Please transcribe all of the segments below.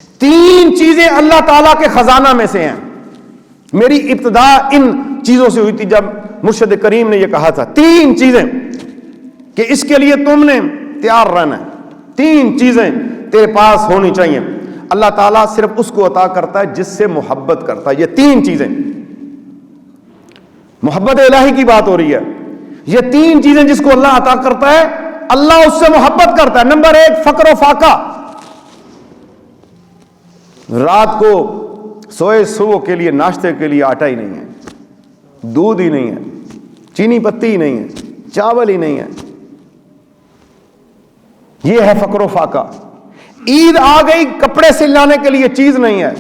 تین چیزیں اللہ تعالیٰ کے خزانہ میں سے ہیں. میری ابتدا ان چیزوں سے ہوئی تھی جب مرشد کریم نے یہ کہا تھا تین چیزیں کہ اس کے لیے تم نے تیار رہنا ہے, تین چیزیں تیرے پاس ہونی چاہیے. اللہ تعالیٰ صرف اس کو عطا کرتا ہے جس سے محبت کرتا ہے. یہ تین چیزیں, محبت الہی کی بات ہو رہی ہے. یہ تین چیزیں جس کو اللہ عطا کرتا ہے اللہ اس سے محبت کرتا ہے. نمبر ایک, فقر و فاقہ. رات کو سوئے صبح کے لیے ناشتے کے لیے آٹا ہی نہیں ہے, دودھ ہی نہیں ہے, چینی پتی ہی نہیں ہے, چاول ہی نہیں ہے. یہ ہے فقر و فاقہ. عید آ گئی, کپڑے سلانے کے لیے چیز نہیں ہے,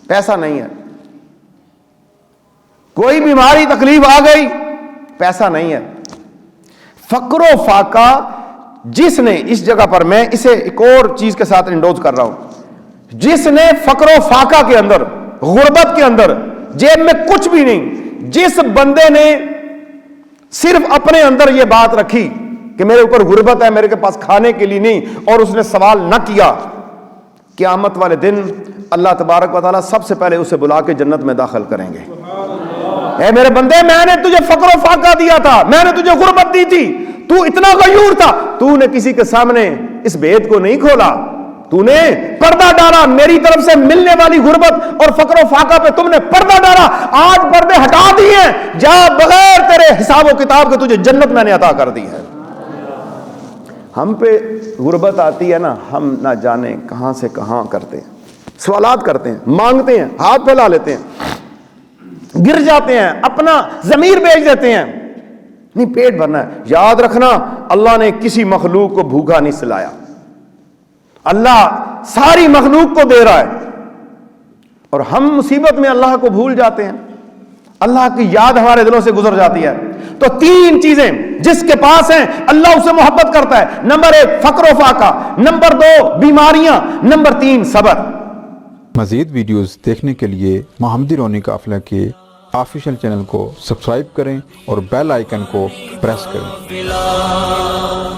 پیسہ نہیں ہے. کوئی بیماری تکلیف آ گئی, پیسہ نہیں ہے. فقر و فاقہ جس نے, اس جگہ پر میں اسے ایک اور چیز کے ساتھ انڈوز کر رہا ہوں, جس نے فقر و فاقہ کے اندر, غربت کے اندر, جیب میں کچھ بھی نہیں, جس بندے نے صرف اپنے اندر یہ بات رکھی کہ میرے اوپر غربت ہے, میرے کے پاس کھانے کے لیے نہیں, اور اس نے سوال نہ کیا, قیامت والے دن اللہ تبارک و تعالیٰ سب سے پہلے اسے بلا کے جنت میں داخل کریں گے. اے میرے بندے, میں نے تجھے فقر و فاقہ دیا تھا, میں نے تجھے غربت دی تھی, تو اتنا غیور تھا, تو نے کسی کے سامنے اس بھید کو نہیں کھولا, تو نے پردہ ڈالا. میری طرف سے ملنے والی غربت اور فقر و فاقہ پہ تم نے پردہ ڈالا. آج پردے ہٹا دیے, جا بغیر تیرے حساب و کتاب کے تجھے جنت میں نے عطا کر دی ہے. ہم پہ غربت آتی ہے نا, ہم نہ جانے کہاں سے کہاں کرتے ہیں, سوالات کرتے ہیں, مانگتے ہیں, ہاتھ پھیلا لیتے ہیں, گر جاتے ہیں, اپنا ضمیر بیچ دیتے ہیں. نہیں, پیٹ بھرنا ہے. یاد رکھنا, اللہ نے کسی مخلوق کو بھوکا نہیں سلایا. اللہ ساری مخلوق کو دے رہا ہے, اور ہم مصیبت میں اللہ کو بھول جاتے ہیں, اللہ کی یاد ہمارے دلوں سے گزر جاتی ہے. تو تین چیزیں جس کے پاس ہیں اللہ اسے محبت کرتا ہے. نمبر ایک, فقر و فاقہ. نمبر دو, بیماریاں. نمبر تین, صبر. مزید ویڈیوز دیکھنے کے لیے محمدی رونی قافلہ کے آفیشیل چینل کو سبسکرائب کریں اور بیل آئیکن کو پریس کریں.